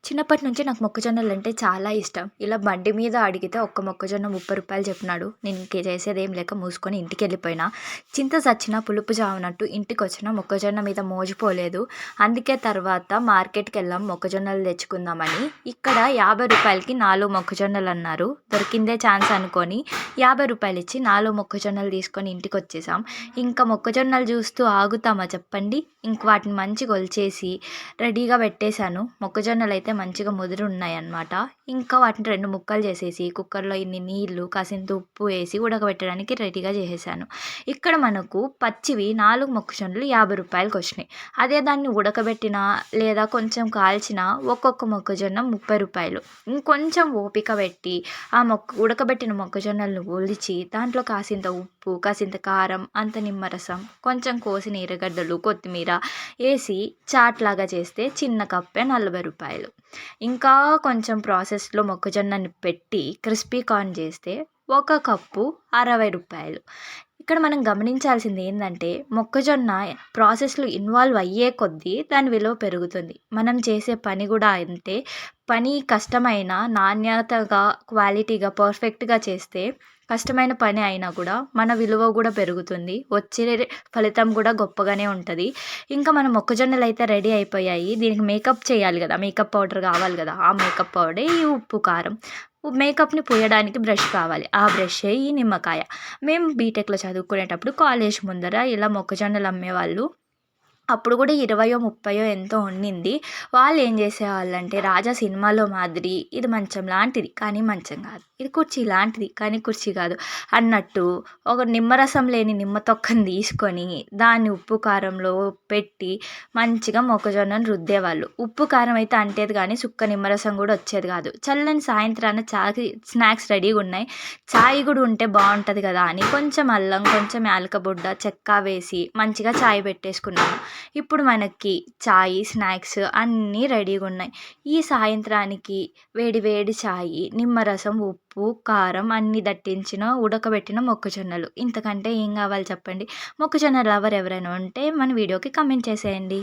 చిన్నప్పటి నుంచి నాకు మొక్కజొన్నలంటే చాలా ఇష్టం. ఇలా బండి మీద అడిగితే ఒక్క మొక్కజొన్న రూ. 30 చెప్పినాడు. నేను ఇంక చేసేదేం లేక మూసుకొని ఇంటికెళ్ళిపోయినా. చింత సచ్చినా పులుపు చావనట్టు ఇంటికొచ్చినా మొక్కజొన్న మీద మోజు పోలేదు. అందుకే తర్వాత మార్కెట్‌కెళ్ళాం మొక్కజొన్నలు తెచ్చుకుందామని. ఇక్కడ రూ. 50కి 4 మొక్కజొన్నలన్నారు. దొరికిందే ఛాన్స్ అనుకోని రూ. 50 ఇచ్చి 4 మొక్కజొన్నలు తీసుకొని ఇంటికొచ్చేసాం. ఇంకా మొక్కజొన్నలు చూస్తూ ఆగుతామా చెప్పండి? ఇంక వాటిని మంచిగా ఒలిచేసి రెడీగా పెట్టేశాను. మొక్కజొన్నలైతే మంచిగా ముదిరున్నాయన్నమాట. ఇంకా వాటిని 2 ముక్కలు చేసేసి కుక్కర్‌లో ఇన్ని నీళ్లు, కాసింత ఉప్పు వేసి ఉడకబెట్టడానికి రెడీగా చేసేసాను. ఇక్కడ మనకు పచ్చివి 4 మొక్కజొన్నలు రూ. 50కొచ్చినాయి. అదే దాన్ని ఉడకబెట్టినా లేదా కొంచెం కాల్చినా ఒక్కొక్క మొక్కజొన్న రూ. 30. ఇంకొంచెం ఓపిక పెట్టి ఆ ఉడకబెట్టిన మొక్కజొన్నలను ఒలిచి దాంట్లో కాసింత ఉప్పు, కాసింత కారం, అంత నిమ్మరసం, కొంచెం కోసిన ఎర్రగడ్డలు, కొత్తిమీర ఏసి చాట్‌లాగా చేస్తే చిన్న కప్పే రూ. 40. ఇంకా కొంచెం ప్రాసెస్‌లో మొక్కజొన్నని పెట్టి క్రిస్పీ కార్న్ చేస్తే ఒక కప్పు రూ. 60. ఇక్కడ మనం గమనించాల్సింది ఏందంటే మొక్కజొన్న ప్రాసెస్‌లో ఇన్వాల్వ్ అయ్యే కొద్దీ దాని విలువ పెరుగుతుంది. మనం చేసే పని కూడా అంతే. పని కష్టమైన నాణ్యతగా, క్వాలిటీగా, పర్ఫెక్ట్‌గా చేస్తే కష్టమైన పని అయినా కూడా మన విలువ కూడా పెరుగుతుంది. వచ్చే ఫలితం కూడా గొప్పగానే ఉంటది. ఇంకా మన మొక్కజొన్నలైతే రెడీ అయిపోయాయి. దీనికి మేకప్ చేయాలి కదా! మేకప్ పౌడర్ కావాలి కదా! ఆ మేకప్ పౌడరే ఈ ఉప్పు, కారం. మేకప్‌ని పూయడానికి బ్రష్ కావాలి. ఆ బ్రషే ఈ నిమ్మకాయ. మేము బీటెక్‌లో చదువుకునేటప్పుడు కాలేజ్ ముందర ఇలా మొక్కజొన్నలు అమ్మేవాళ్ళు. అప్పుడు కూడా 20 30 ఎంతో ఉండింది. వాళ్ళు ఏం చేసేవాళ్ళంటే 'రాజా' సినిమాలో మాదిరి ఇది మంచం లాంటిది కానీ మంచం కాదు. ఇది కుర్చీ లాంటిది కానీ కుర్చీ కాదు అన్నట్టు ఒక నిమ్మరసం లేని నిమ్మ తొక్కని తీసుకొని దాన్ని ఉప్పు కారంలో పెట్టి మంచిగా మొక్కజొన్నను రుద్దేవాళ్ళు. ఉప్పు కారం అయితే అంటేది కానీ సుక్క నిమ్మరసం కూడా వచ్చేది కాదు. చల్లని సాయంత్రాన చాయ్ స్నాక్స్ రెడీగా ఉన్నాయి. చాయ్ కూడా ఉంటే బాగుంటుంది కదా అని కొంచెం అల్లం, కొంచెం యాలక బుడ్డ, చెక్క వేసి మంచిగా చాయ్ పెట్టేసుకున్నాము. ఇప్పుడు మనకి చాయ్, స్నాక్స్ అన్నీ రెడీగా ఉన్నాయి. ఈ సాయంత్రానికి వేడి వేడి చాయ్, నిమ్మరసం, ఉప్పు, కారం అన్నీ దట్టించిన ఉడకబెట్టిన మొక్కజొన్నలు. ఇంతకంటే ఏం కావాలి చెప్పండి? మొక్కజొన్న లవర్ ఎవరైనా ఉంటే మన వీడియోకి కామెంట్ చేసేయండి.